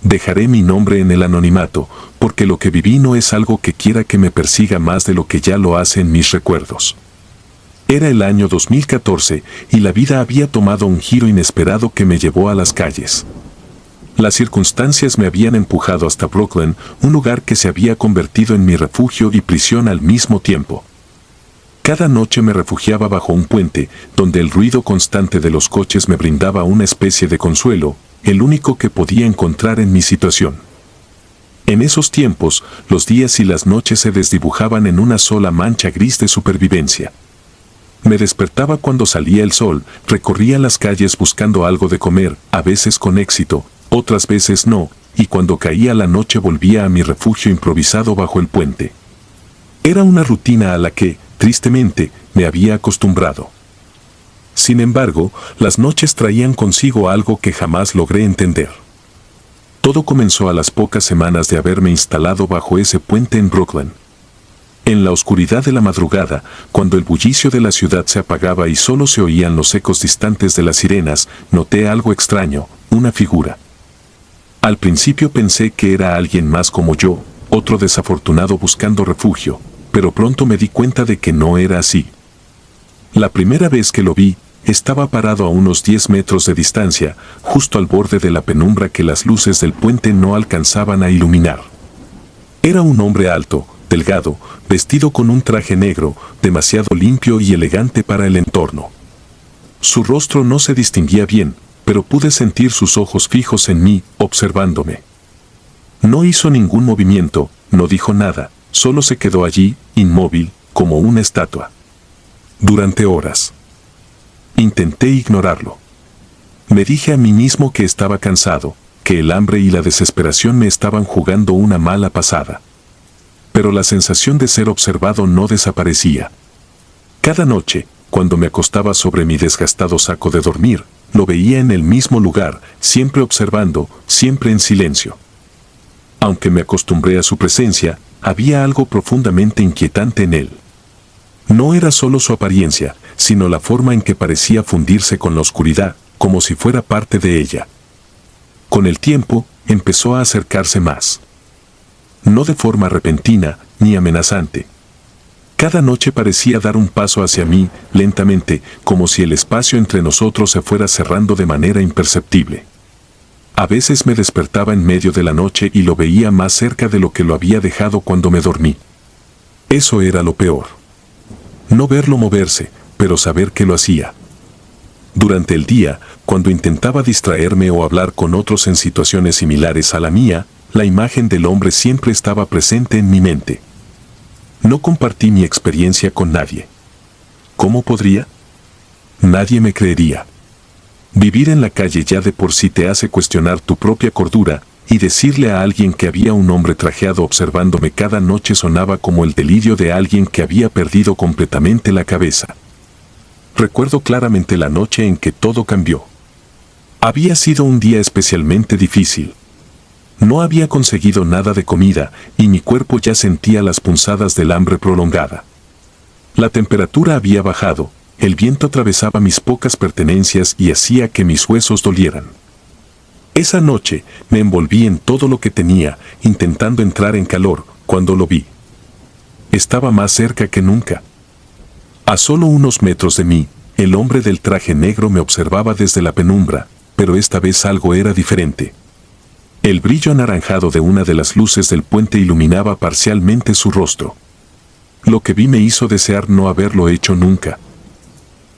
Dejaré mi nombre en el anonimato, porque lo que viví no es algo que quiera que me persiga más de lo que ya lo hace en mis recuerdos. Era el año 2014 y la vida había tomado un giro inesperado que me llevó a las calles. Las circunstancias me habían empujado hasta Brooklyn, un lugar que se había convertido en mi refugio y prisión al mismo tiempo. Cada noche me refugiaba bajo un puente, donde el ruido constante de los coches me brindaba una especie de consuelo, el único que podía encontrar en mi situación. En esos tiempos, los días y las noches se desdibujaban en una sola mancha gris de supervivencia. Me despertaba cuando salía el sol, recorría las calles buscando algo de comer, a veces con éxito, otras veces no, y cuando caía la noche volvía a mi refugio improvisado bajo el puente. Era una rutina a la que, tristemente, me había acostumbrado. Sin embargo, las noches traían consigo algo que jamás logré entender. Todo comenzó a las pocas semanas de haberme instalado bajo ese puente en Brooklyn. En la oscuridad de la madrugada, cuando el bullicio de la ciudad se apagaba y solo se oían los ecos distantes de las sirenas, noté algo extraño, una figura. Al principio pensé que era alguien más como yo, otro desafortunado buscando refugio, pero pronto me di cuenta de que no era así. La primera vez que lo vi, estaba parado a unos 10 metros de distancia, justo al borde de la penumbra que las luces del puente no alcanzaban a iluminar. Era un hombre alto, delgado, vestido con un traje negro, demasiado limpio y elegante para el entorno. Su rostro no se distinguía bien, pero pude sentir sus ojos fijos en mí, observándome. No hizo ningún movimiento, no dijo nada, solo se quedó allí, inmóvil, como una estatua. Durante horas. Intenté ignorarlo. Me dije a mí mismo que estaba cansado, que el hambre y la desesperación me estaban jugando una mala pasada. Pero la sensación de ser observado no desaparecía. Cada noche, cuando me acostaba sobre mi desgastado saco de dormir, lo veía en el mismo lugar, siempre observando, siempre en silencio. Aunque me acostumbré a su presencia, había algo profundamente inquietante en él. No era solo su apariencia, sino la forma en que parecía fundirse con la oscuridad, como si fuera parte de ella. Con el tiempo, empezó a acercarse más. No de forma repentina, ni amenazante. Cada noche parecía dar un paso hacia mí, lentamente, como si el espacio entre nosotros se fuera cerrando de manera imperceptible. A veces me despertaba en medio de la noche y lo veía más cerca de lo que lo había dejado cuando me dormí. Eso era lo peor. No verlo moverse, pero saber que lo hacía. Durante el día, cuando intentaba distraerme o hablar con otros en situaciones similares a la mía, la imagen del hombre siempre estaba presente en mi mente. No compartí mi experiencia con nadie. ¿Cómo podría? Nadie me creería. Vivir en la calle ya de por sí te hace cuestionar tu propia cordura, y decirle a alguien que había un hombre trajeado observándome cada noche sonaba como el delirio de alguien que había perdido completamente la cabeza. Recuerdo claramente la noche en que todo cambió. Había sido un día especialmente difícil. No había conseguido nada de comida y mi cuerpo ya sentía las punzadas del hambre prolongada. La temperatura había bajado, el viento atravesaba mis pocas pertenencias y hacía que mis huesos dolieran. Esa noche me envolví en todo lo que tenía, intentando entrar en calor, cuando lo vi. Estaba más cerca que nunca. A solo unos metros de mí, el hombre del traje negro me observaba desde la penumbra, pero esta vez algo era diferente. El brillo anaranjado de una de las luces del puente iluminaba parcialmente su rostro. Lo que vi me hizo desear no haberlo hecho nunca.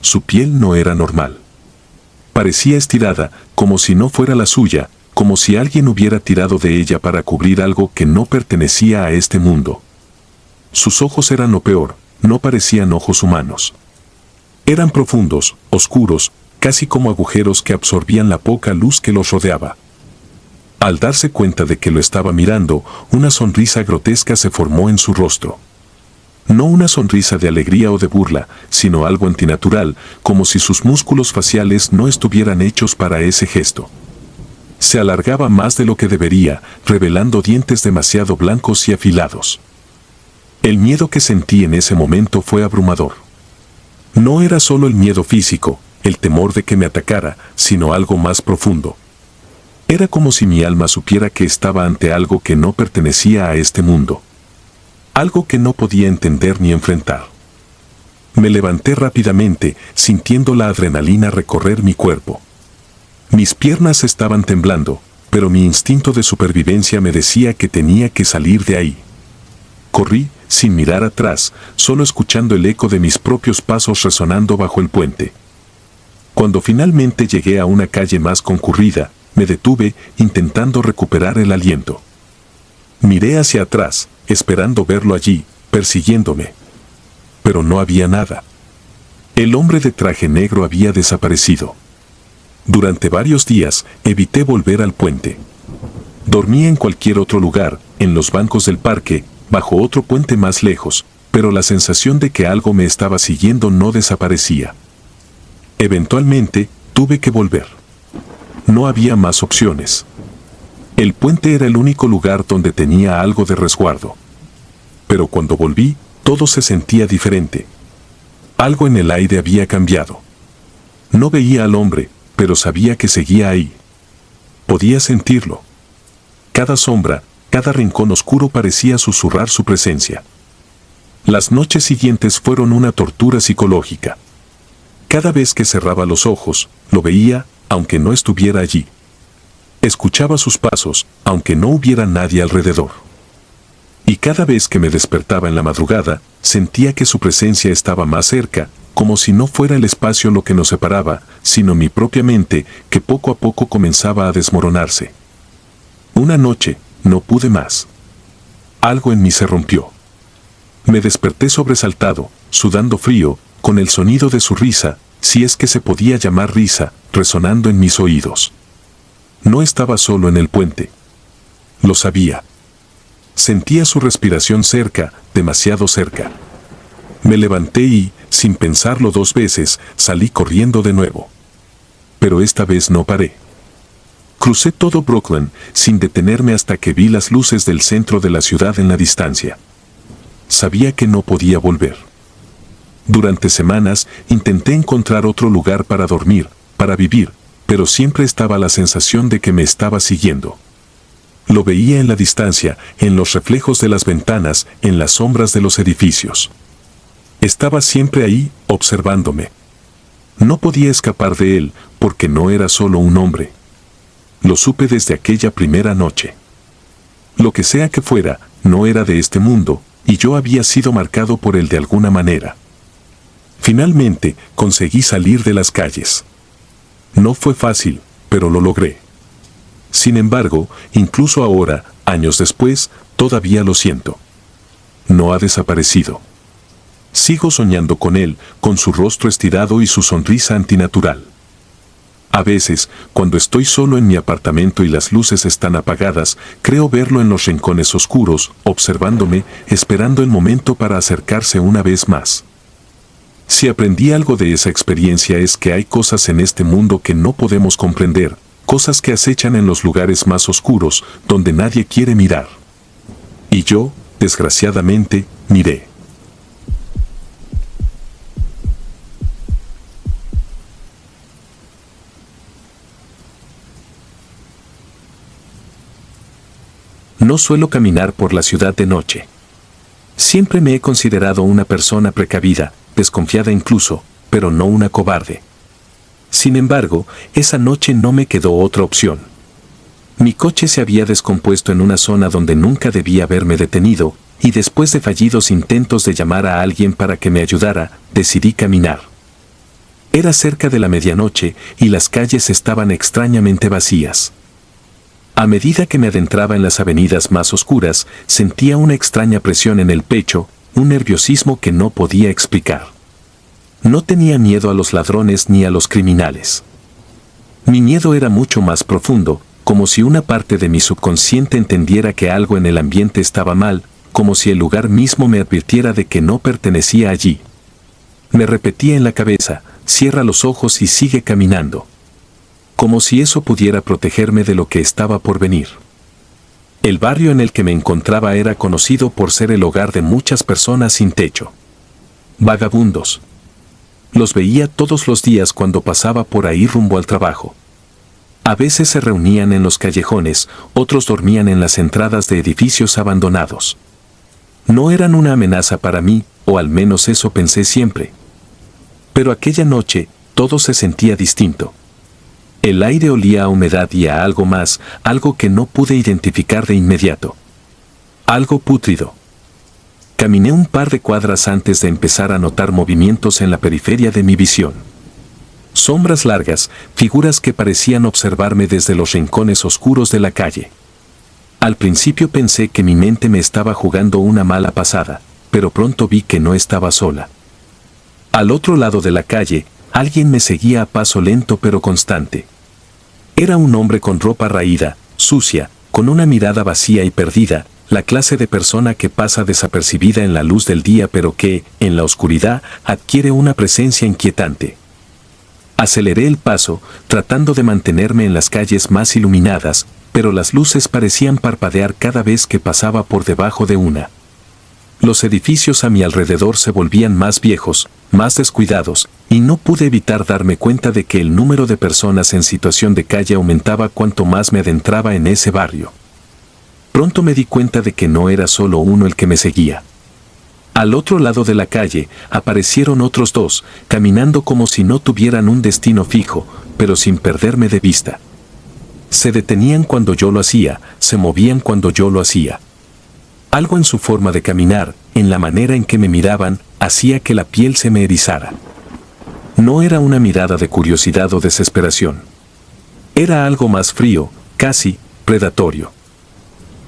Su piel no era normal. Parecía estirada, como si no fuera la suya, como si alguien hubiera tirado de ella para cubrir algo que no pertenecía a este mundo. Sus ojos eran lo peor, no parecían ojos humanos. Eran profundos, oscuros, casi como agujeros que absorbían la poca luz que los rodeaba. Al darse cuenta de que lo estaba mirando, una sonrisa grotesca se formó en su rostro. No una sonrisa de alegría o de burla, sino algo antinatural, como si sus músculos faciales no estuvieran hechos para ese gesto. Se alargaba más de lo que debería, revelando dientes demasiado blancos y afilados. El miedo que sentí en ese momento fue abrumador. No era solo el miedo físico, el temor de que me atacara, sino algo más profundo. Era como si mi alma supiera que estaba ante algo que no pertenecía a este mundo. Algo que no podía entender ni enfrentar. Me levanté rápidamente, sintiendo la adrenalina recorrer mi cuerpo. Mis piernas estaban temblando, pero mi instinto de supervivencia me decía que tenía que salir de ahí. Corrí, sin mirar atrás, solo escuchando el eco de mis propios pasos resonando bajo el puente. Cuando finalmente llegué a una calle más concurrida, me detuve, intentando recuperar el aliento. Miré hacia atrás, esperando verlo allí, persiguiéndome. Pero no había nada. El hombre de traje negro había desaparecido. Durante varios días, evité volver al puente. Dormí en cualquier otro lugar, en los bancos del parque, bajo otro puente más lejos, pero la sensación de que algo me estaba siguiendo no desaparecía. Eventualmente, tuve que volver. No había más opciones. El puente era el único lugar donde tenía algo de resguardo. Pero cuando volví, todo se sentía diferente. Algo en el aire había cambiado. No veía al hombre, pero sabía que seguía ahí. Podía sentirlo. Cada sombra, cada rincón oscuro parecía susurrar su presencia. Las noches siguientes fueron una tortura psicológica. Cada vez que cerraba los ojos, lo veía, aunque no estuviera allí. Escuchaba sus pasos, aunque no hubiera nadie alrededor. Y cada vez que me despertaba en la madrugada, sentía que su presencia estaba más cerca, como si no fuera el espacio lo que nos separaba, sino mi propia mente, que poco a poco comenzaba a desmoronarse. Una noche, no pude más. Algo en mí se rompió. Me desperté sobresaltado, sudando frío, con el sonido de su risa, si es que se podía llamar risa, resonando en mis oídos. No estaba solo en el puente. Lo sabía. Sentía su respiración cerca, demasiado cerca. Me levanté y, sin pensarlo dos veces, salí corriendo de nuevo. Pero esta vez no paré. Crucé todo Brooklyn, sin detenerme hasta que vi las luces del centro de la ciudad en la distancia. Sabía que no podía volver. Durante semanas, intenté encontrar otro lugar para dormir, para vivir, pero siempre estaba la sensación de que me estaba siguiendo. Lo veía en la distancia, en los reflejos de las ventanas, en las sombras de los edificios. Estaba siempre ahí, observándome. No podía escapar de él, porque no era solo un hombre. Lo supe desde aquella primera noche. Lo que sea que fuera, no era de este mundo, y yo había sido marcado por él de alguna manera. Finalmente, conseguí salir de las calles. No fue fácil, pero lo logré. Sin embargo, incluso ahora, años después, todavía lo siento. No ha desaparecido. Sigo soñando con él, con su rostro estirado y su sonrisa antinatural. A veces, cuando estoy solo en mi apartamento y las luces están apagadas, creo verlo en los rincones oscuros, observándome, esperando el momento para acercarse una vez más. Si aprendí algo de esa experiencia es que hay cosas en este mundo que no podemos comprender, cosas que acechan en los lugares más oscuros, donde nadie quiere mirar. Y yo, desgraciadamente, miré. No suelo caminar por la ciudad de noche. Siempre me he considerado una persona precavida, desconfiada incluso, pero no una cobarde. Sin embargo, esa noche no me quedó otra opción. Mi coche se había descompuesto en una zona donde nunca debía haberme detenido, y después de fallidos intentos de llamar a alguien para que me ayudara, decidí caminar. Era cerca de la medianoche y las calles estaban extrañamente vacías. A medida que me adentraba en las avenidas más oscuras, sentía una extraña presión en el pecho, un nerviosismo que no podía explicar. No tenía miedo a los ladrones ni a los criminales. Mi miedo era mucho más profundo, como si una parte de mi subconsciente entendiera que algo en el ambiente estaba mal, como si el lugar mismo me advirtiera de que no pertenecía allí. Me repetía en la cabeza, cierra los ojos y sigue caminando. Como si eso pudiera protegerme de lo que estaba por venir. El barrio en el que me encontraba era conocido por ser el hogar de muchas personas sin techo. Vagabundos. Los veía todos los días cuando pasaba por ahí rumbo al trabajo. A veces se reunían en los callejones, otros dormían en las entradas de edificios abandonados. No eran una amenaza para mí, o al menos eso pensé siempre. Pero aquella noche, todo se sentía distinto. El aire olía a humedad y a algo más, algo que no pude identificar de inmediato. Algo pútrido. Caminé un par de cuadras antes de empezar a notar movimientos en la periferia de mi visión. Sombras largas, figuras que parecían observarme desde los rincones oscuros de la calle. Al principio pensé que mi mente me estaba jugando una mala pasada, pero pronto vi que no estaba sola. Al otro lado de la calle, alguien me seguía a paso lento pero constante. Era un hombre con ropa raída, sucia, con una mirada vacía y perdida, la clase de persona que pasa desapercibida en la luz del día pero que, en la oscuridad, adquiere una presencia inquietante. Aceleré el paso, tratando de mantenerme en las calles más iluminadas, pero las luces parecían parpadear cada vez que pasaba por debajo de una. Los edificios a mi alrededor se volvían más viejos, más descuidados, y no pude evitar darme cuenta de que el número de personas en situación de calle aumentaba cuanto más me adentraba en ese barrio. Pronto me di cuenta de que no era solo uno el que me seguía. Al otro lado de la calle aparecieron otros dos, caminando como si no tuvieran un destino fijo, pero sin perderme de vista. Se detenían cuando yo lo hacía, se movían cuando yo lo hacía. Algo en su forma de caminar, en la manera en que me miraban, hacía que la piel se me erizara. No era una mirada de curiosidad o desesperación. Era algo más frío, casi predatorio.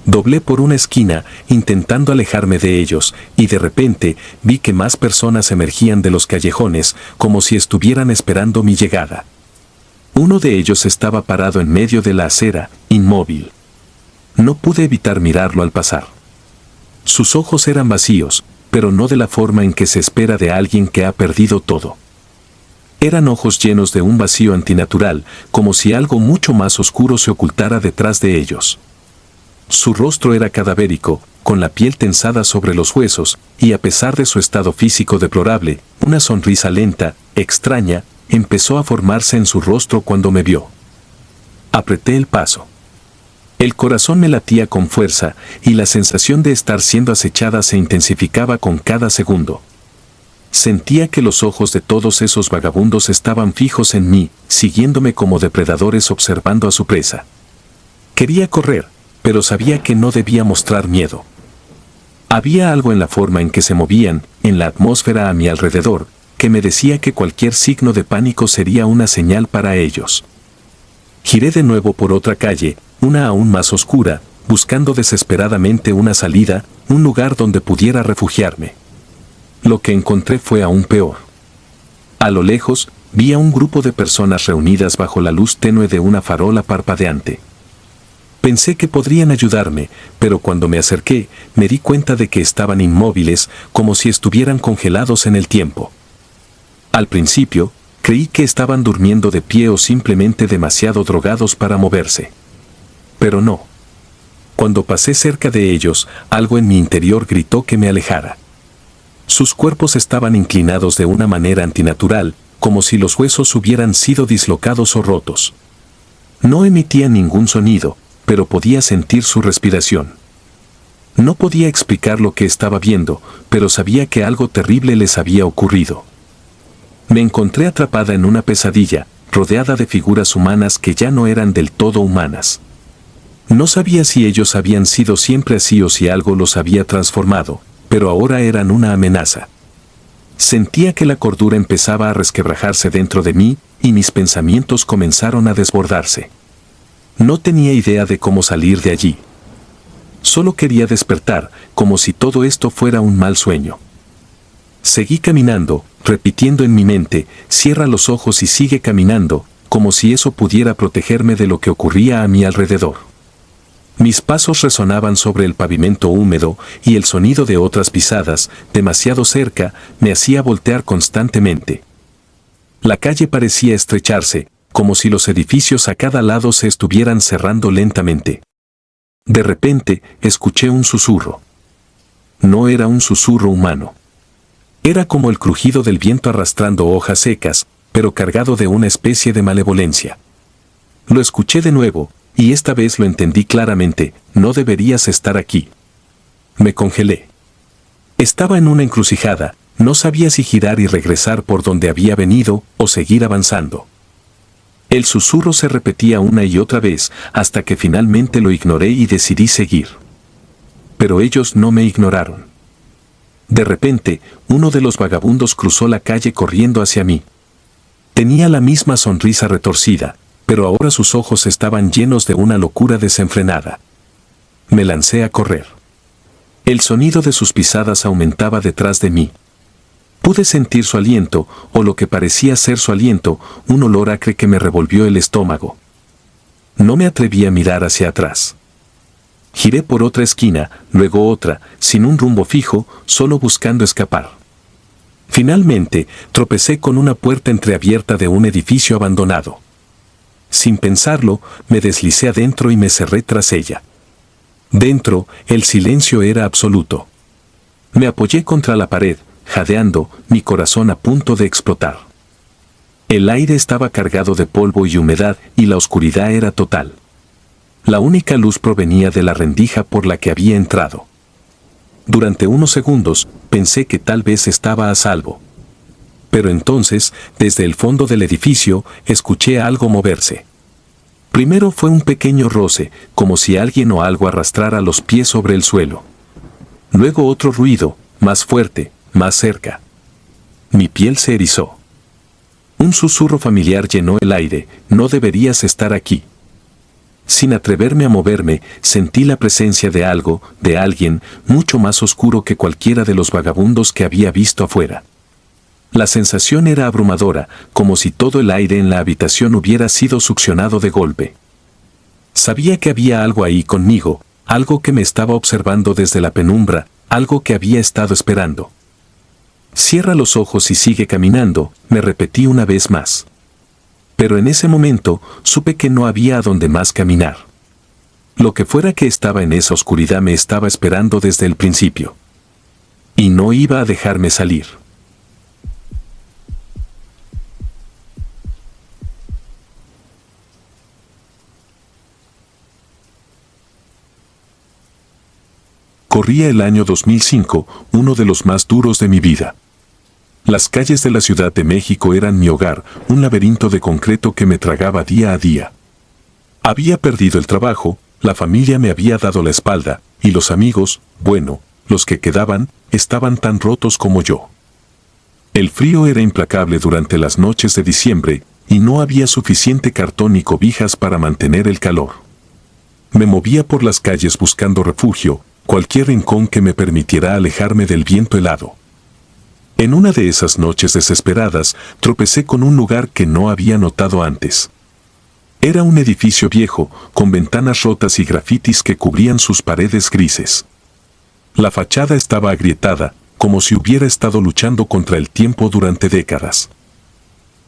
Doblé por una esquina, intentando alejarme de ellos, y de repente vi que más personas emergían de los callejones, como si estuvieran esperando mi llegada. Uno de ellos estaba parado en medio de la acera, inmóvil. No pude evitar mirarlo al pasar. Sus ojos eran vacíos, pero no de la forma en que se espera de alguien que ha perdido todo. Eran ojos llenos de un vacío antinatural, como si algo mucho más oscuro se ocultara detrás de ellos. Su rostro era cadavérico, con la piel tensada sobre los huesos, y a pesar de su estado físico deplorable, una sonrisa lenta, extraña, empezó a formarse en su rostro cuando me vio. Apreté el paso. El corazón me latía con fuerza, y la sensación de estar siendo acechada se intensificaba con cada segundo. Sentía que los ojos de todos esos vagabundos estaban fijos en mí, siguiéndome como depredadores observando a su presa. Quería correr, pero sabía que no debía mostrar miedo. Había algo en la forma en que se movían, en la atmósfera a mi alrededor, que me decía que cualquier signo de pánico sería una señal para ellos. Giré de nuevo por otra calle, una aún más oscura, buscando desesperadamente una salida, un lugar donde pudiera refugiarme. Lo que encontré fue aún peor. A lo lejos, vi a un grupo de personas reunidas bajo la luz tenue de una farola parpadeante. Pensé que podrían ayudarme, pero cuando me acerqué, me di cuenta de que estaban inmóviles, como si estuvieran congelados en el tiempo. Al principio, creí que estaban durmiendo de pie o simplemente demasiado drogados para moverse. Pero no. Cuando pasé cerca de ellos, algo en mi interior gritó que me alejara. Sus cuerpos estaban inclinados de una manera antinatural, como si los huesos hubieran sido dislocados o rotos. No emitían ningún sonido, pero podía sentir su respiración. No podía explicar lo que estaba viendo, pero sabía que algo terrible les había ocurrido. Me encontré atrapada en una pesadilla, rodeada de figuras humanas que ya no eran del todo humanas. No sabía si ellos habían sido siempre así o si algo los había transformado, pero ahora eran una amenaza. Sentía que la cordura empezaba a resquebrajarse dentro de mí, y mis pensamientos comenzaron a desbordarse. No tenía idea de cómo salir de allí. Solo quería despertar, como si todo esto fuera un mal sueño. Seguí caminando, repitiendo en mi mente, cierra los ojos y sigue caminando, como si eso pudiera protegerme de lo que ocurría a mi alrededor. Mis pasos resonaban sobre el pavimento húmedo, y el sonido de otras pisadas, demasiado cerca, me hacía voltear constantemente. La calle parecía estrecharse, como si los edificios a cada lado se estuvieran cerrando lentamente. De repente, escuché un susurro. No era un susurro humano. Era como el crujido del viento arrastrando hojas secas, pero cargado de una especie de malevolencia. Lo escuché de nuevo, y esta vez lo entendí claramente: no deberías estar aquí. Me congelé. Estaba en una encrucijada, no sabía si girar y regresar por donde había venido o seguir avanzando. El susurro se repetía una y otra vez hasta que finalmente lo ignoré y decidí seguir. Pero ellos no me ignoraron. De repente, uno de los vagabundos cruzó la calle corriendo hacia mí. Tenía la misma sonrisa retorcida, pero ahora sus ojos estaban llenos de una locura desenfrenada. Me lancé a correr. El sonido de sus pisadas aumentaba detrás de mí. Pude sentir su aliento, o lo que parecía ser su aliento, un olor acre que me revolvió el estómago. No me atreví a mirar hacia atrás. Giré por otra esquina, luego otra, sin un rumbo fijo, solo buscando escapar. Finalmente, tropecé con una puerta entreabierta de un edificio abandonado. Sin pensarlo, me deslicé adentro y me cerré tras ella. Dentro, el silencio era absoluto. Me apoyé contra la pared, jadeando, mi corazón a punto de explotar. El aire estaba cargado de polvo y humedad y la oscuridad era total. La única luz provenía de la rendija por la que había entrado. Durante unos segundos, pensé que tal vez estaba a salvo. Pero entonces, desde el fondo del edificio, escuché algo moverse. Primero fue un pequeño roce, como si alguien o algo arrastrara los pies sobre el suelo. Luego otro ruido, más fuerte, más cerca. Mi piel se erizó. Un susurro familiar llenó el aire: no deberías estar aquí. Sin atreverme a moverme, sentí la presencia de algo, de alguien, mucho más oscuro que cualquiera de los vagabundos que había visto afuera. La sensación era abrumadora, como si todo el aire en la habitación hubiera sido succionado de golpe. Sabía que había algo ahí conmigo, algo que me estaba observando desde la penumbra, algo que había estado esperando. Cierra los ojos y sigue caminando, me repetí una vez más. Pero en ese momento, supe que no había a dónde más caminar. Lo que fuera que estaba en esa oscuridad me estaba esperando desde el principio. Y no iba a dejarme salir. Corría el año 2005, uno de los más duros de mi vida. Las calles de la Ciudad de México eran mi hogar, un laberinto de concreto que me tragaba día a día. Había perdido el trabajo, la familia me había dado la espalda, y los amigos, bueno, los que quedaban, estaban tan rotos como yo. El frío era implacable durante las noches de diciembre, y no había suficiente cartón ni cobijas para mantener el calor. Me movía por las calles buscando refugio, cualquier rincón que me permitiera alejarme del viento helado. En una de esas noches desesperadas, tropecé con un lugar que no había notado antes. Era un edificio viejo, con ventanas rotas y grafitis que cubrían sus paredes grises. La fachada estaba agrietada, como si hubiera estado luchando contra el tiempo durante décadas.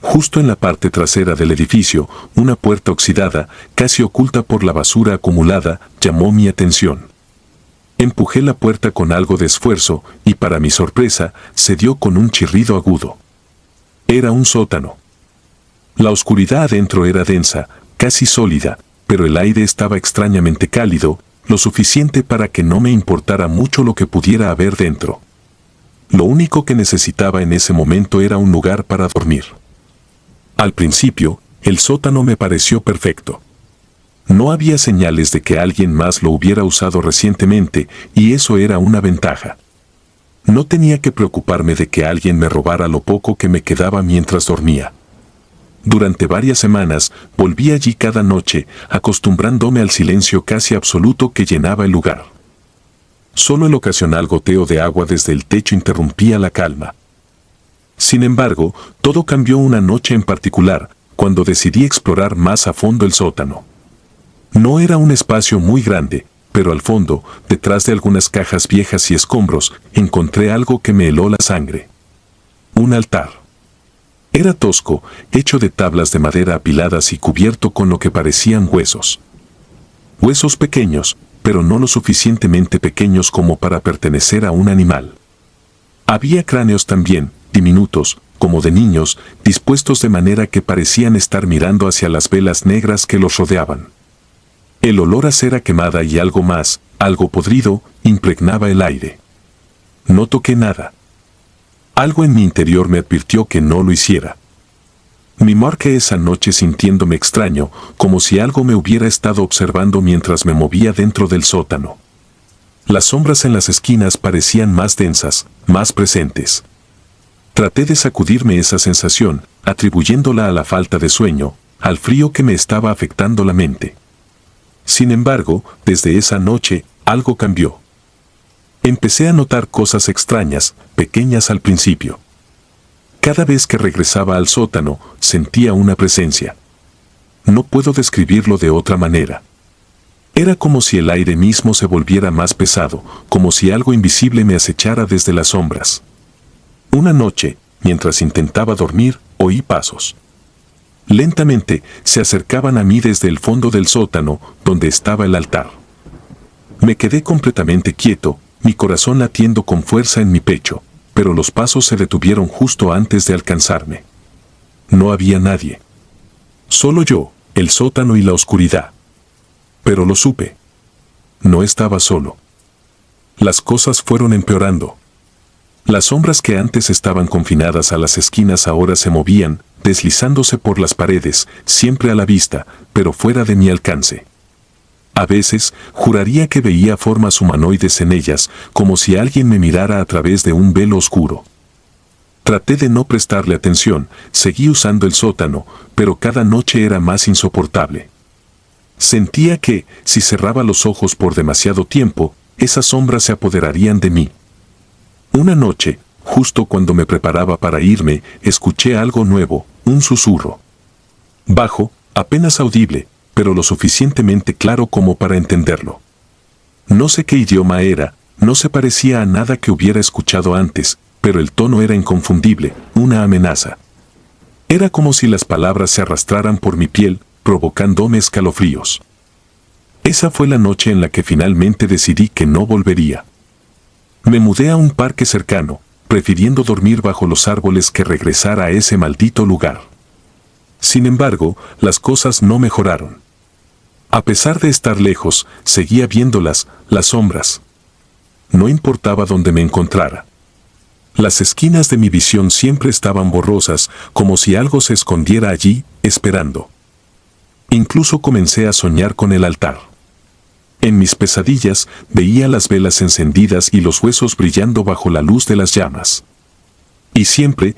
Justo en la parte trasera del edificio, una puerta oxidada, casi oculta por la basura acumulada, llamó mi atención. Empujé la puerta con algo de esfuerzo, y para mi sorpresa, se dio con un chirrido agudo. Era un sótano. La oscuridad adentro era densa, casi sólida, pero el aire estaba extrañamente cálido, lo suficiente para que no me importara mucho lo que pudiera haber dentro. Lo único que necesitaba en ese momento era un lugar para dormir. Al principio, el sótano me pareció perfecto. No había señales de que alguien más lo hubiera usado recientemente, y eso era una ventaja. No tenía que preocuparme de que alguien me robara lo poco que me quedaba mientras dormía. Durante varias semanas, volví allí cada noche, acostumbrándome al silencio casi absoluto que llenaba el lugar. Solo el ocasional goteo de agua desde el techo interrumpía la calma. Sin embargo, todo cambió una noche en particular, cuando decidí explorar más a fondo el sótano. No era un espacio muy grande, pero al fondo, detrás de algunas cajas viejas y escombros, encontré algo que me heló la sangre. Un altar. Era tosco, hecho de tablas de madera apiladas y cubierto con lo que parecían huesos. Huesos pequeños, pero no lo suficientemente pequeños como para pertenecer a un animal. Había cráneos también, diminutos, como de niños, dispuestos de manera que parecían estar mirando hacia las velas negras que los rodeaban. El olor a cera quemada y algo más, algo podrido, impregnaba el aire. No toqué nada. Algo en mi interior me advirtió que no lo hiciera. Me marqué esa noche sintiéndome extraño, como si algo me hubiera estado observando mientras me movía dentro del sótano. Las sombras en las esquinas parecían más densas, más presentes. Traté de sacudirme esa sensación, atribuyéndola a la falta de sueño, al frío que me estaba afectando la mente. Sin embargo, desde esa noche, algo cambió. Empecé a notar cosas extrañas, pequeñas al principio. Cada vez que regresaba al sótano, sentía una presencia. No puedo describirlo de otra manera. Era como si el aire mismo se volviera más pesado, como si algo invisible me acechara desde las sombras. Una noche, mientras intentaba dormir, oí pasos. Lentamente, se acercaban a mí desde el fondo del sótano, donde estaba el altar. Me quedé completamente quieto, mi corazón latiendo con fuerza en mi pecho, pero los pasos se detuvieron justo antes de alcanzarme. No había nadie. Solo yo, el sótano y la oscuridad. Pero lo supe. No estaba solo. Las cosas fueron empeorando. Las sombras que antes estaban confinadas a las esquinas ahora se movían, deslizándose por las paredes, siempre a la vista, pero fuera de mi alcance. A veces, juraría que veía formas humanoides en ellas, como si alguien me mirara a través de un velo oscuro. Traté de no prestarle atención, seguí usando el sótano, pero cada noche era más insoportable. Sentía que, si cerraba los ojos por demasiado tiempo, esas sombras se apoderarían de mí. Una noche, justo cuando me preparaba para irme, escuché algo nuevo, un susurro. Bajo, apenas audible, pero lo suficientemente claro como para entenderlo. No sé qué idioma era, no se parecía a nada que hubiera escuchado antes, pero el tono era inconfundible, una amenaza. Era como si las palabras se arrastraran por mi piel, provocándome escalofríos. Esa fue la noche en la que finalmente decidí que no volvería. Me mudé a un parque cercano, prefiriendo dormir bajo los árboles que regresar a ese maldito lugar. Sin embargo, las cosas no mejoraron. A pesar de estar lejos, seguía viéndolas, las sombras. No importaba dónde me encontrara. Las esquinas de mi visión siempre estaban borrosas, como si algo se escondiera allí, esperando. Incluso comencé a soñar con el altar. En mis pesadillas veía las velas encendidas y los huesos brillando bajo la luz de las llamas. Y siempre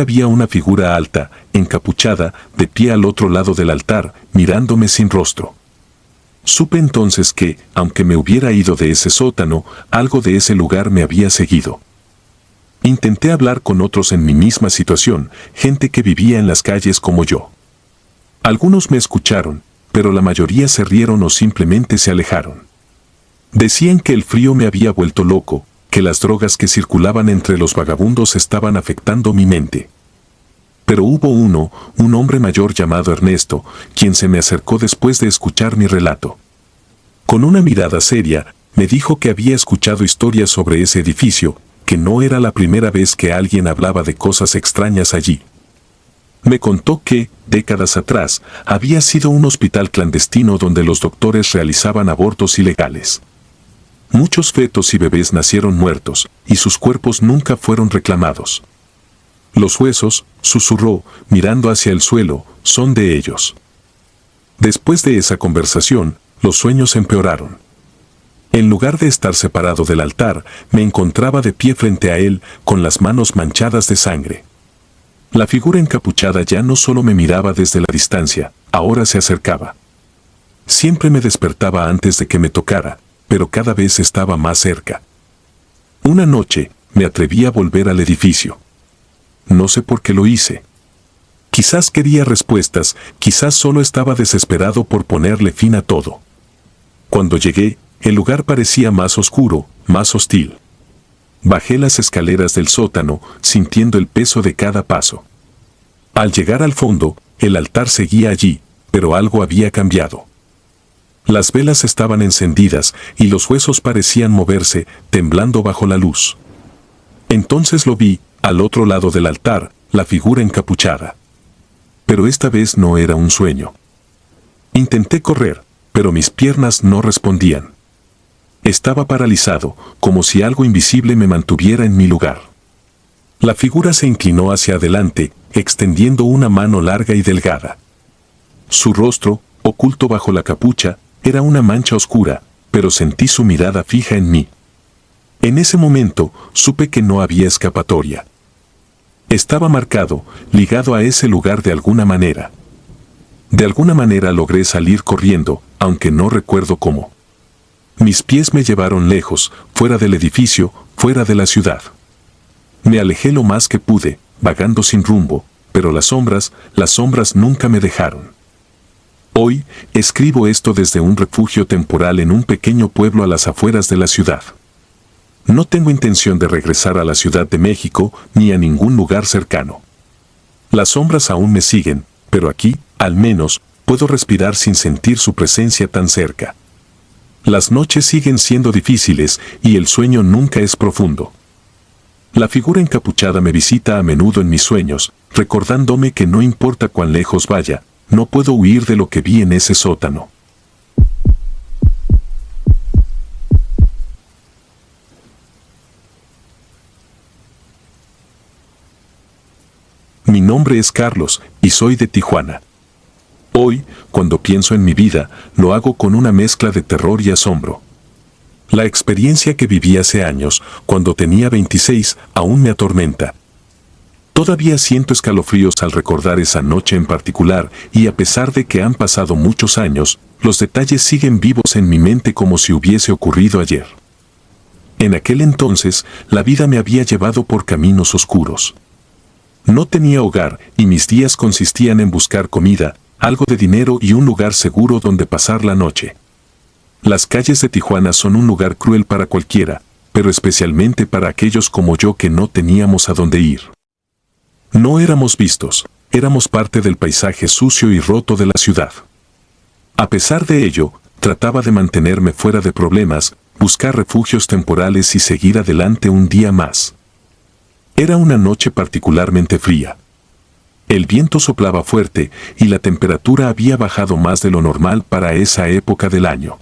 había una figura alta, encapuchada, de pie al otro lado del altar, mirándome sin rostro. Supe entonces que, aunque me hubiera ido de ese sótano, algo de ese lugar me había seguido. Intenté hablar con otros en mi misma situación, gente que vivía en las calles como yo. Algunos me escucharon, pero la mayoría se rieron o simplemente se alejaron. Decían que el frío me había vuelto loco, que las drogas que circulaban entre los vagabundos estaban afectando mi mente. Pero hubo un hombre mayor llamado Ernesto, quien se me acercó después de escuchar mi relato. Con una mirada seria, me dijo que había escuchado historias sobre ese edificio, que no era la primera vez que alguien hablaba de cosas extrañas allí. Me contó que, décadas atrás, había sido un hospital clandestino donde los doctores realizaban abortos ilegales. Muchos fetos y bebés nacieron muertos, y sus cuerpos nunca fueron reclamados. Los huesos, susurró, mirando hacia el suelo, son de ellos. Después de esa conversación, los sueños empeoraron. En lugar de estar separado del altar, me encontraba de pie frente a él, con las manos manchadas de sangre. La figura encapuchada ya no solo me miraba desde la distancia, ahora se acercaba. Siempre me despertaba antes de que me tocara, pero cada vez estaba más cerca. Una noche, me atreví a volver al edificio. No sé por qué lo hice. Quizás quería respuestas, quizás solo estaba desesperado por ponerle fin a todo. Cuando llegué, el lugar parecía más oscuro, más hostil. Bajé las escaleras del sótano, sintiendo el peso de cada paso. Al llegar al fondo, el altar seguía allí, pero algo había cambiado. Las velas estaban encendidas y los huesos parecían moverse, temblando bajo la luz. Entonces lo vi, al otro lado del altar, la figura encapuchada. Pero esta vez no era un sueño. Intenté correr, pero mis piernas no respondían. Estaba paralizado, como si algo invisible me mantuviera en mi lugar. La figura se inclinó hacia adelante, extendiendo una mano larga y delgada. Su rostro, oculto bajo la capucha, era una mancha oscura, pero sentí su mirada fija en mí. En ese momento, supe que no había escapatoria. Estaba marcado, ligado a ese lugar de alguna manera. De alguna manera logré salir corriendo, aunque no recuerdo cómo. Mis pies me llevaron lejos, fuera del edificio, fuera de la ciudad. Me alejé lo más que pude, vagando sin rumbo, pero las sombras nunca me dejaron. Hoy, escribo esto desde un refugio temporal en un pequeño pueblo a las afueras de la ciudad. No tengo intención de regresar a la Ciudad de México ni a ningún lugar cercano. Las sombras aún me siguen, pero aquí, al menos, puedo respirar sin sentir su presencia tan cerca. Las noches siguen siendo difíciles y el sueño nunca es profundo. La figura encapuchada me visita a menudo en mis sueños, recordándome que no importa cuán lejos vaya, no puedo huir de lo que vi en ese sótano. Mi nombre es Carlos y soy de Tijuana. Hoy, cuando pienso en mi vida, lo hago con una mezcla de terror y asombro. La experiencia que viví hace años, cuando tenía 26, aún me atormenta. Todavía siento escalofríos al recordar esa noche en particular, y a pesar de que han pasado muchos años, los detalles siguen vivos en mi mente como si hubiese ocurrido ayer. En aquel entonces, la vida me había llevado por caminos oscuros. No tenía hogar, y mis días consistían en buscar comida, algo de dinero y un lugar seguro donde pasar la noche. Las calles de Tijuana son un lugar cruel para cualquiera, pero especialmente para aquellos como yo que no teníamos a dónde ir. No éramos vistos, éramos parte del paisaje sucio y roto de la ciudad. A pesar de ello, trataba de mantenerme fuera de problemas, buscar refugios temporales y seguir adelante un día más. Era una noche particularmente fría. El viento soplaba fuerte y la temperatura había bajado más de lo normal para esa época del año.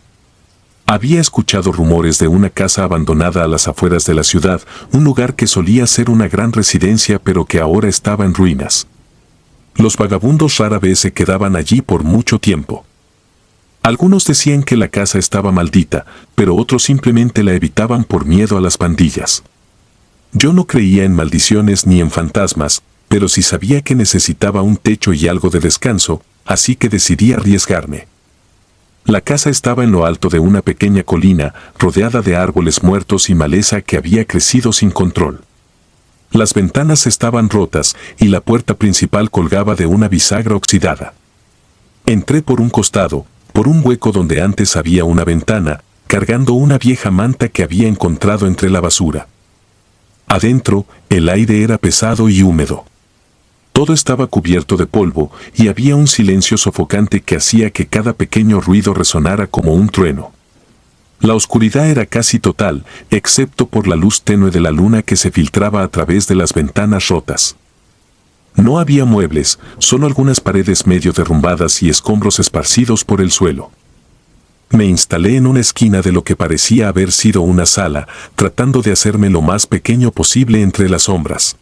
Había escuchado rumores de una casa abandonada a las afueras de la ciudad, un lugar que solía ser una gran residencia pero que ahora estaba en ruinas. Los vagabundos rara vez se quedaban allí por mucho tiempo. Algunos decían que la casa estaba maldita, pero otros simplemente la evitaban por miedo a las pandillas. Yo no creía en maldiciones ni en fantasmas, pero sí sabía que necesitaba un techo y algo de descanso, así que decidí arriesgarme. La casa estaba en lo alto de una pequeña colina, rodeada de árboles muertos y maleza que había crecido sin control. Las ventanas estaban rotas y la puerta principal colgaba de una bisagra oxidada. Entré por un costado, por un hueco donde antes había una ventana, cargando una vieja manta que había encontrado entre la basura. Adentro, el aire era pesado y húmedo. Todo estaba cubierto de polvo y había un silencio sofocante que hacía que cada pequeño ruido resonara como un trueno. La oscuridad era casi total, excepto por la luz tenue de la luna que se filtraba a través de las ventanas rotas. No había muebles, solo algunas paredes medio derrumbadas y escombros esparcidos por el suelo. Me instalé en una esquina de lo que parecía haber sido una sala, tratando de hacerme lo más pequeño posible entre las sombras.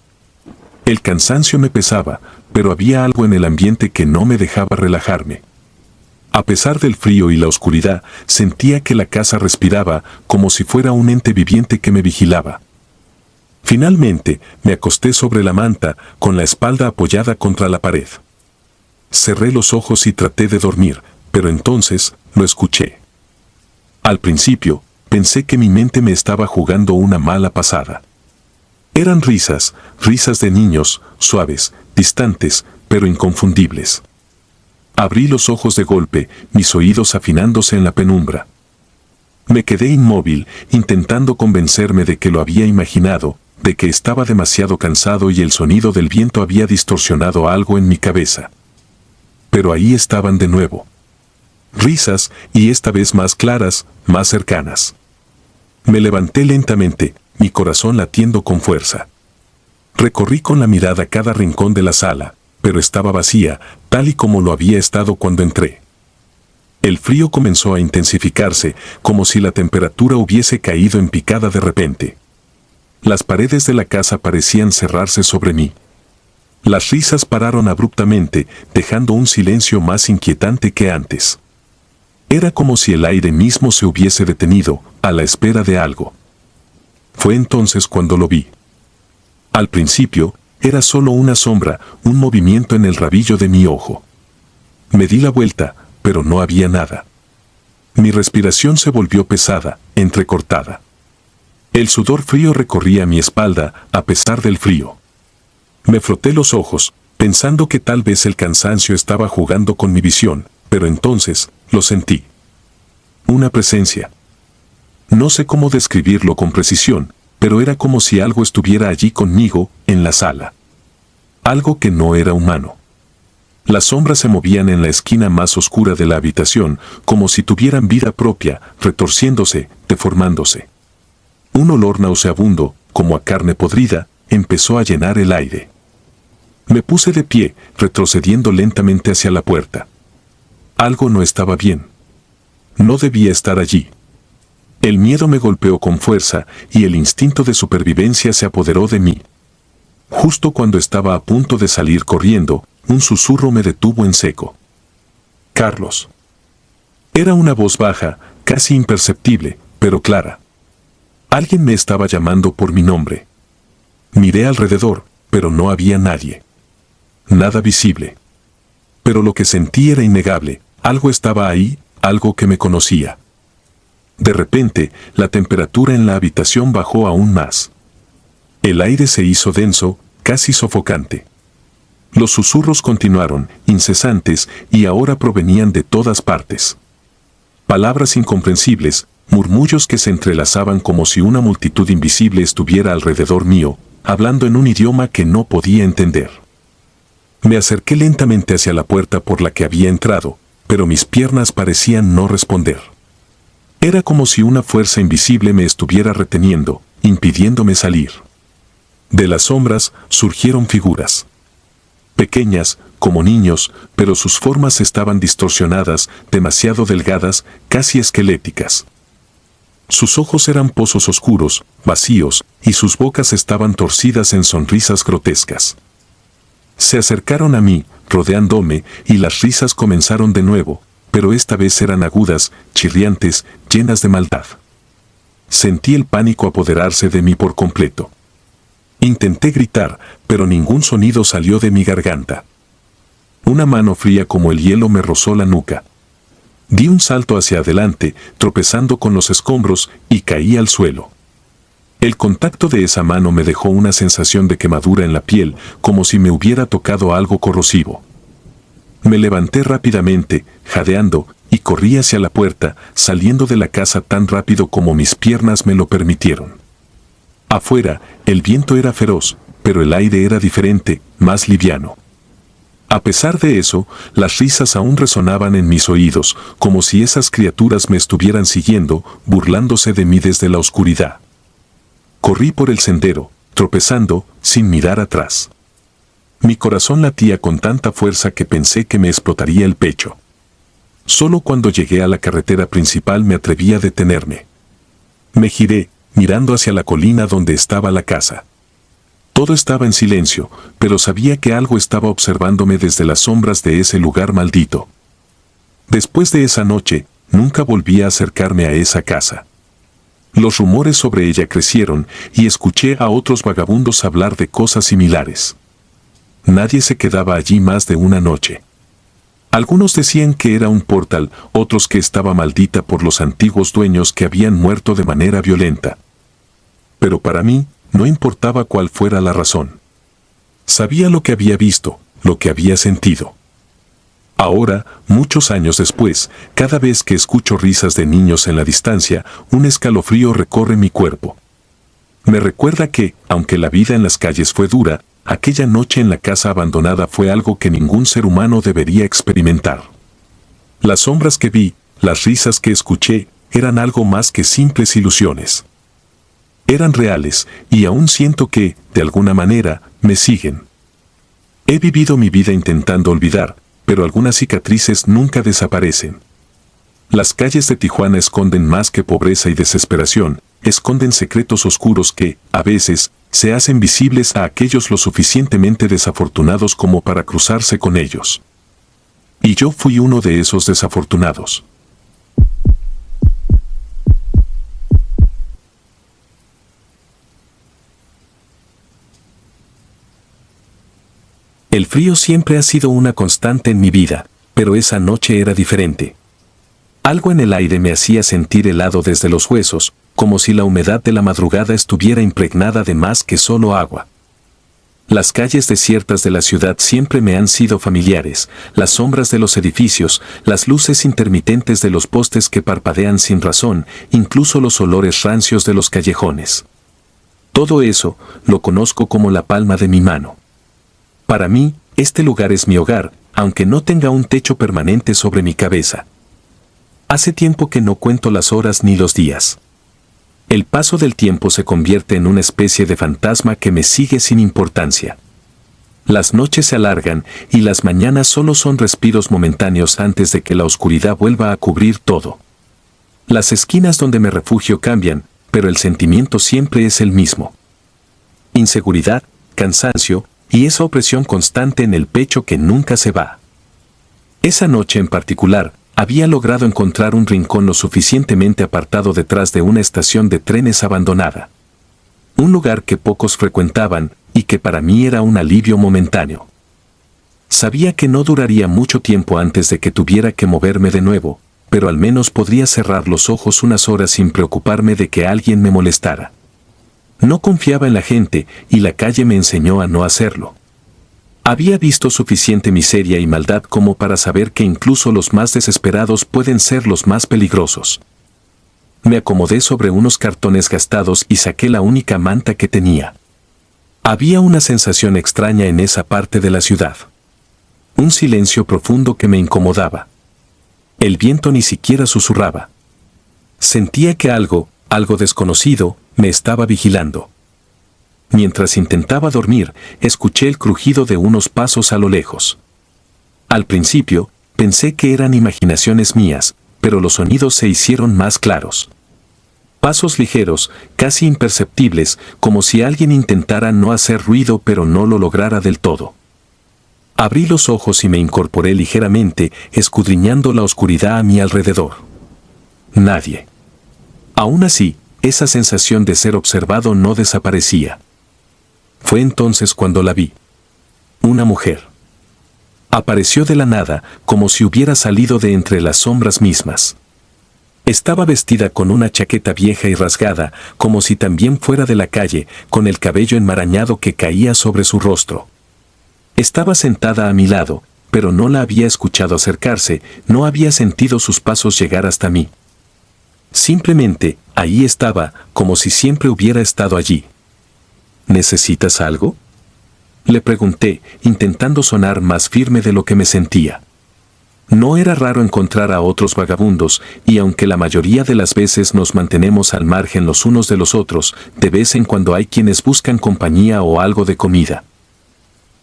El cansancio me pesaba, pero había algo en el ambiente que no me dejaba relajarme. A pesar del frío y la oscuridad, sentía que la casa respiraba como si fuera un ente viviente que me vigilaba. Finalmente, me acosté sobre la manta, con la espalda apoyada contra la pared. Cerré los ojos y traté de dormir, pero entonces, lo escuché. Al principio, pensé que mi mente me estaba jugando una mala pasada. Eran risas de niños, suaves, distantes, pero inconfundibles. Abrí los ojos de golpe, mis oídos afinándose en la penumbra. Me quedé inmóvil, intentando convencerme de que lo había imaginado, de que estaba demasiado cansado y el sonido del viento había distorsionado algo en mi cabeza. Pero ahí estaban de nuevo. Risas, y esta vez más claras, más cercanas. Me levanté lentamente, mi corazón latiendo con fuerza. Recorrí con la mirada cada rincón de la sala, pero estaba vacía, tal y como lo había estado cuando entré. El frío comenzó a intensificarse, como si la temperatura hubiese caído en picada de repente. Las paredes de la casa parecían cerrarse sobre mí. Las risas pararon abruptamente, dejando un silencio más inquietante que antes. Era como si el aire mismo se hubiese detenido, a la espera de algo. Fue entonces cuando lo vi. Al principio, era solo una sombra, un movimiento en el rabillo de mi ojo. Me di la vuelta, pero no había nada. Mi respiración se volvió pesada, entrecortada. El sudor frío recorría mi espalda, a pesar del frío. Me froté los ojos, pensando que tal vez el cansancio estaba jugando con mi visión, pero entonces, lo sentí. Una presencia. No sé cómo describirlo con precisión, pero era como si algo estuviera allí conmigo, en la sala. Algo que no era humano. Las sombras se movían en la esquina más oscura de la habitación, como si tuvieran vida propia, retorciéndose, deformándose. Un olor nauseabundo, como a carne podrida, empezó a llenar el aire. Me puse de pie, retrocediendo lentamente hacia la puerta. Algo no estaba bien. No debía estar allí. El miedo me golpeó con fuerza y el instinto de supervivencia se apoderó de mí. Justo cuando estaba a punto de salir corriendo, un susurro me detuvo en seco. Carlos. Era una voz baja, casi imperceptible, pero clara. Alguien me estaba llamando por mi nombre. Miré alrededor, pero no había nadie. Nada visible. Pero lo que sentí era innegable, algo estaba ahí, algo que me conocía. De repente, la temperatura en la habitación bajó aún más. El aire se hizo denso, casi sofocante. Los susurros continuaron, incesantes, y ahora provenían de todas partes. Palabras incomprensibles, murmullos que se entrelazaban como si una multitud invisible estuviera alrededor mío, hablando en un idioma que no podía entender. Me acerqué lentamente hacia la puerta por la que había entrado, pero mis piernas parecían no responder. Era como si una fuerza invisible me estuviera reteniendo, impidiéndome salir. De las sombras surgieron figuras. Pequeñas, como niños, pero sus formas estaban distorsionadas, demasiado delgadas, casi esqueléticas. Sus ojos eran pozos oscuros, vacíos, y sus bocas estaban torcidas en sonrisas grotescas. Se acercaron a mí, rodeándome, y las risas comenzaron de nuevo, pero esta vez eran agudas, chirriantes, llenas de maldad. Sentí el pánico apoderarse de mí por completo. Intenté gritar, pero ningún sonido salió de mi garganta. Una mano fría como el hielo me rozó la nuca. Di un salto hacia adelante, tropezando con los escombros, y caí al suelo. El contacto de esa mano me dejó una sensación de quemadura en la piel, como si me hubiera tocado algo corrosivo. Me levanté rápidamente, jadeando, y corrí hacia la puerta, saliendo de la casa tan rápido como mis piernas me lo permitieron. Afuera, el viento era feroz, pero el aire era diferente, más liviano. A pesar de eso, las risas aún resonaban en mis oídos, como si esas criaturas me estuvieran siguiendo, burlándose de mí desde la oscuridad. Corrí por el sendero, tropezando, sin mirar atrás. Mi corazón latía con tanta fuerza que pensé que me explotaría el pecho. Solo cuando llegué a la carretera principal me atreví a detenerme. Me giré, mirando hacia la colina donde estaba la casa. Todo estaba en silencio, pero sabía que algo estaba observándome desde las sombras de ese lugar maldito. Después de esa noche, nunca volví a acercarme a esa casa. Los rumores sobre ella crecieron y escuché a otros vagabundos hablar de cosas similares. Nadie se quedaba allí más de una noche. Algunos decían que era un portal, otros que estaba maldita por los antiguos dueños que habían muerto de manera violenta. Pero para mí, no importaba cuál fuera la razón. Sabía lo que había visto, lo que había sentido. Ahora, muchos años después, cada vez que escucho risas de niños en la distancia, un escalofrío recorre mi cuerpo. Me recuerda que, aunque la vida en las calles fue dura, aquella noche en la casa abandonada fue algo que ningún ser humano debería experimentar. Las sombras que vi, las risas que escuché, eran algo más que simples ilusiones. Eran reales, y aún siento que, de alguna manera, me siguen. He vivido mi vida intentando olvidar, pero algunas cicatrices nunca desaparecen. Las calles de Tijuana esconden más que pobreza y desesperación, esconden secretos oscuros que, a veces, se hacen visibles a aquellos lo suficientemente desafortunados como para cruzarse con ellos. Y yo fui uno de esos desafortunados. El frío siempre ha sido una constante en mi vida, pero esa noche era diferente. Algo en el aire me hacía sentir helado desde los huesos, como si la humedad de la madrugada estuviera impregnada de más que solo agua. Las calles desiertas de la ciudad siempre me han sido familiares, las sombras de los edificios, las luces intermitentes de los postes que parpadean sin razón, incluso los olores rancios de los callejones. Todo eso lo conozco como la palma de mi mano. Para mí, este lugar es mi hogar, aunque no tenga un techo permanente sobre mi cabeza. Hace tiempo que no cuento las horas ni los días. El paso del tiempo se convierte en una especie de fantasma que me sigue sin importancia. Las noches se alargan y las mañanas solo son respiros momentáneos antes de que la oscuridad vuelva a cubrir todo. Las esquinas donde me refugio cambian, pero el sentimiento siempre es el mismo. Inseguridad, cansancio, y esa opresión constante en el pecho que nunca se va. Esa noche en particular, había logrado encontrar un rincón lo suficientemente apartado detrás de una estación de trenes abandonada. Un lugar que pocos frecuentaban y que para mí era un alivio momentáneo. Sabía que no duraría mucho tiempo antes de que tuviera que moverme de nuevo, pero al menos podría cerrar los ojos unas horas sin preocuparme de que alguien me molestara. No confiaba en la gente y la calle me enseñó a no hacerlo. Había visto suficiente miseria y maldad como para saber que incluso los más desesperados pueden ser los más peligrosos. Me acomodé sobre unos cartones gastados y saqué la única manta que tenía. Había una sensación extraña en esa parte de la ciudad. Un silencio profundo que me incomodaba. El viento ni siquiera susurraba. Sentía que algo desconocido, me estaba vigilando. Mientras intentaba dormir, escuché el crujido de unos pasos a lo lejos. Al principio, pensé que eran imaginaciones mías, pero los sonidos se hicieron más claros. Pasos ligeros, casi imperceptibles, como si alguien intentara no hacer ruido pero no lo lograra del todo. Abrí los ojos y me incorporé ligeramente, escudriñando la oscuridad a mi alrededor. Nadie. Aún así, esa sensación de ser observado no desaparecía. Fue entonces cuando la vi. Una mujer. Apareció de la nada, como si hubiera salido de entre las sombras mismas. Estaba vestida con una chaqueta vieja y rasgada, como si también fuera de la calle, con el cabello enmarañado que caía sobre su rostro. Estaba sentada a mi lado, pero no la había escuchado acercarse, no había sentido sus pasos llegar hasta mí. Simplemente, ahí estaba, como si siempre hubiera estado allí. ¿Necesitas algo?, le pregunté, intentando sonar más firme de lo que me sentía. No era raro encontrar a otros vagabundos, y aunque la mayoría de las veces nos mantenemos al margen los unos de los otros, de vez en cuando hay quienes buscan compañía o algo de comida.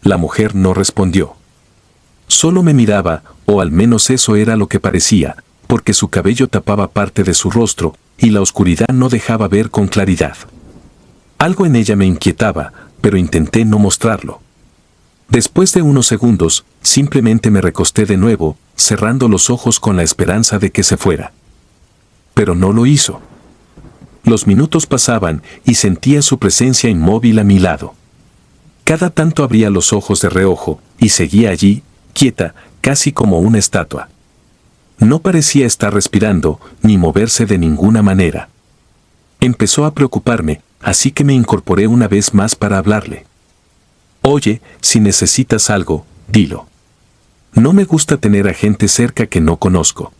La mujer no respondió. Solo me miraba, o al menos eso era lo que parecía, porque su cabello tapaba parte de su rostro, y la oscuridad no dejaba ver con claridad. Algo en ella me inquietaba, pero intenté no mostrarlo. Después de unos segundos, simplemente me recosté de nuevo, cerrando los ojos con la esperanza de que se fuera. Pero no lo hizo. Los minutos pasaban y sentía su presencia inmóvil a mi lado. Cada tanto abría los ojos de reojo, y seguía allí, quieta, casi como una estatua. No parecía estar respirando, ni moverse de ninguna manera. Empezó a preocuparme, así que me incorporé una vez más para hablarle. Oye, si necesitas algo, dilo. No me gusta tener a gente cerca que no conozco.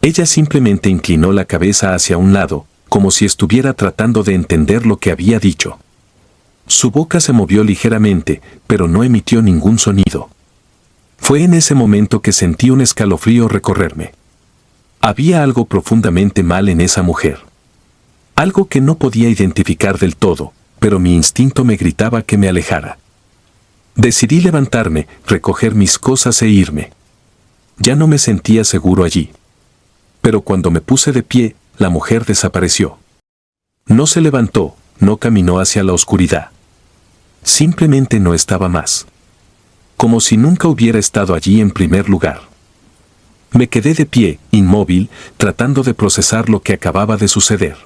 Ella simplemente inclinó la cabeza hacia un lado, como si estuviera tratando de entender lo que había dicho. Su boca se movió ligeramente, pero no emitió ningún sonido. Fue en ese momento que sentí un escalofrío recorrerme. Había algo profundamente mal en esa mujer. Algo que no podía identificar del todo, pero mi instinto me gritaba que me alejara. Decidí levantarme, recoger mis cosas e irme. Ya no me sentía seguro allí. Pero cuando me puse de pie, la mujer desapareció. No se levantó, no caminó hacia la oscuridad. Simplemente no estaba más. Como si nunca hubiera estado allí en primer lugar. Me quedé de pie, inmóvil, tratando de procesar lo que acababa de suceder.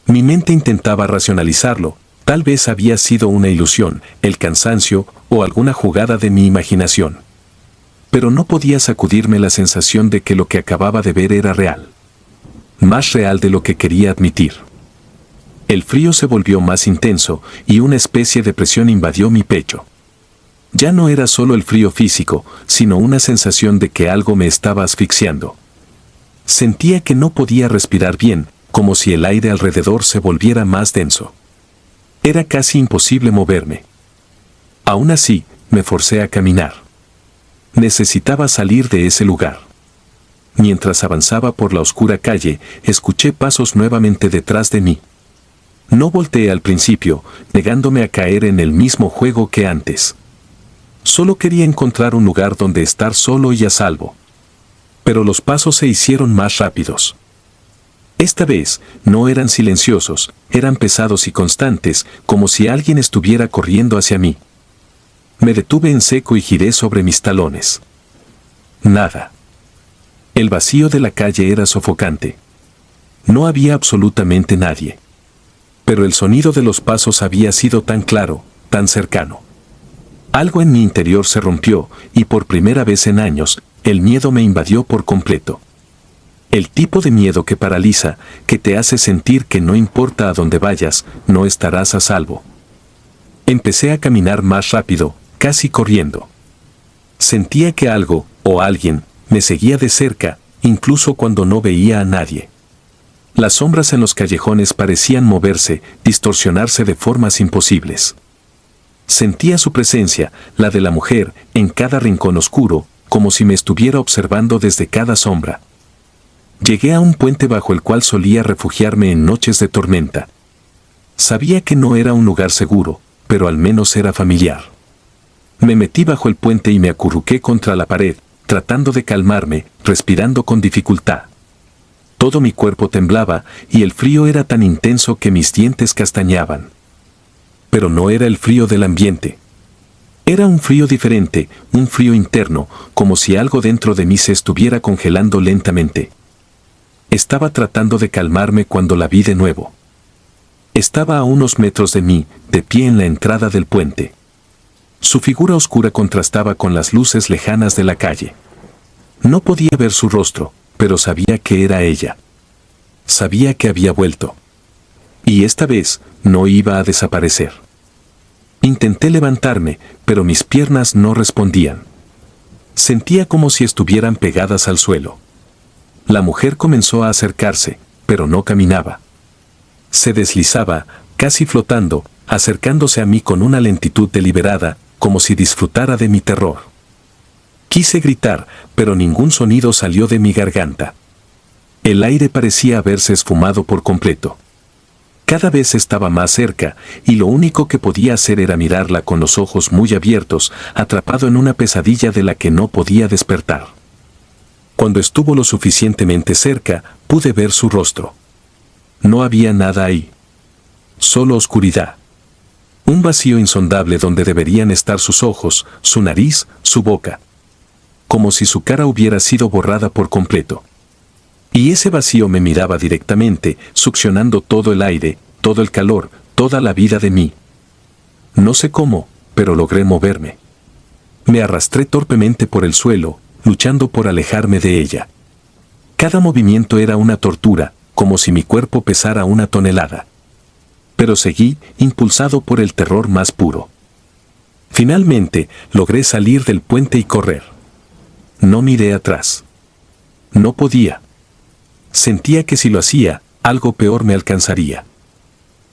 Mi mente intentaba racionalizarlo, tal vez había sido una ilusión, el cansancio o alguna jugada de mi imaginación. Pero no podía sacudirme la sensación de que lo que acababa de ver era real. Más real de lo que quería admitir. El frío se volvió más intenso y una especie de presión invadió mi pecho. Ya no era solo el frío físico, sino una sensación de que algo me estaba asfixiando. Sentía que no podía respirar bien, como si el aire alrededor se volviera más denso. Era casi imposible moverme. Aún así, me forcé a caminar. Necesitaba salir de ese lugar. Mientras avanzaba por la oscura calle, escuché pasos nuevamente detrás de mí. No volteé al principio, negándome a caer en el mismo juego que antes. Solo quería encontrar un lugar donde estar solo y a salvo. Pero los pasos se hicieron más rápidos. Esta vez, no eran silenciosos, eran pesados y constantes, como si alguien estuviera corriendo hacia mí. Me detuve en seco y giré sobre mis talones. Nada. El vacío de la calle era sofocante. No había absolutamente nadie. Pero el sonido de los pasos había sido tan claro, tan cercano. Algo en mi interior se rompió, y por primera vez en años, el miedo me invadió por completo. El tipo de miedo que paraliza, que te hace sentir que no importa a dónde vayas, no estarás a salvo. Empecé a caminar más rápido, casi corriendo. Sentía que algo, o alguien, me seguía de cerca, incluso cuando no veía a nadie. Las sombras en los callejones parecían moverse, distorsionarse de formas imposibles. Sentía su presencia, la de la mujer, en cada rincón oscuro, como si me estuviera observando desde cada sombra. Llegué a un puente bajo el cual solía refugiarme en noches de tormenta. Sabía que no era un lugar seguro, pero al menos era familiar. Me metí bajo el puente y me acurruqué contra la pared, tratando de calmarme, respirando con dificultad. Todo mi cuerpo temblaba y el frío era tan intenso que mis dientes castañaban. Pero no era el frío del ambiente. Era un frío diferente, un frío interno, como si algo dentro de mí se estuviera congelando lentamente. Estaba tratando de calmarme cuando la vi de nuevo. Estaba a unos metros de mí, de pie en la entrada del puente. Su figura oscura contrastaba con las luces lejanas de la calle. No podía ver su rostro, pero sabía que era ella. Sabía que había vuelto. Y esta vez, no iba a desaparecer. Intenté levantarme, pero mis piernas no respondían. Sentía como si estuvieran pegadas al suelo. La mujer comenzó a acercarse, pero no caminaba. Se deslizaba, casi flotando, acercándose a mí con una lentitud deliberada, como si disfrutara de mi terror. Quise gritar, pero ningún sonido salió de mi garganta. El aire parecía haberse esfumado por completo. Cada vez estaba más cerca, y lo único que podía hacer era mirarla con los ojos muy abiertos, atrapado en una pesadilla de la que no podía despertar. Cuando estuvo lo suficientemente cerca, pude ver su rostro. No había nada ahí. Solo oscuridad. Un vacío insondable donde deberían estar sus ojos, su nariz, su boca. Como si su cara hubiera sido borrada por completo. Y ese vacío me miraba directamente, succionando todo el aire, todo el calor, toda la vida de mí. No sé cómo, pero logré moverme. Me arrastré torpemente por el suelo, luchando por alejarme de ella. Cada movimiento era una tortura, como si mi cuerpo pesara 1 tonelada. Pero seguí, impulsado por el terror más puro. Finalmente, logré salir del puente y correr. No miré atrás. No podía. Sentía que si lo hacía, algo peor me alcanzaría.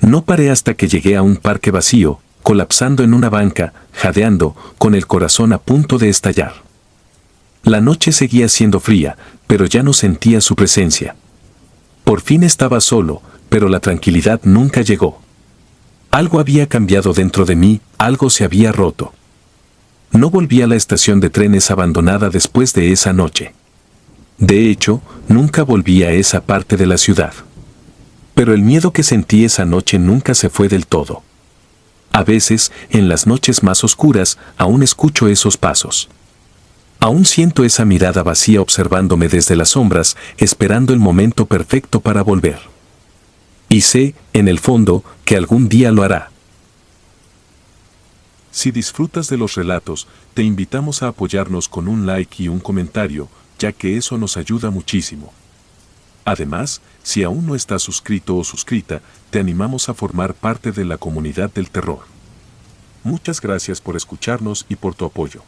No paré hasta que llegué a un parque vacío, colapsando en una banca, jadeando, con el corazón a punto de estallar. La noche seguía siendo fría, pero ya no sentía su presencia. Por fin estaba solo, pero la tranquilidad nunca llegó. Algo había cambiado dentro de mí, algo se había roto. No volví a la estación de trenes abandonada después de esa noche. De hecho, nunca volví a esa parte de la ciudad. Pero el miedo que sentí esa noche nunca se fue del todo. A veces, en las noches más oscuras, aún escucho esos pasos. Aún siento esa mirada vacía observándome desde las sombras, esperando el momento perfecto para volver. Y sé, en el fondo, que algún día lo hará. Si disfrutas de los relatos, te invitamos a apoyarnos con un like y un comentario, ya que eso nos ayuda muchísimo. Además, si aún no estás suscrito o suscrita, te animamos a formar parte de la comunidad del terror. Muchas gracias por escucharnos y por tu apoyo.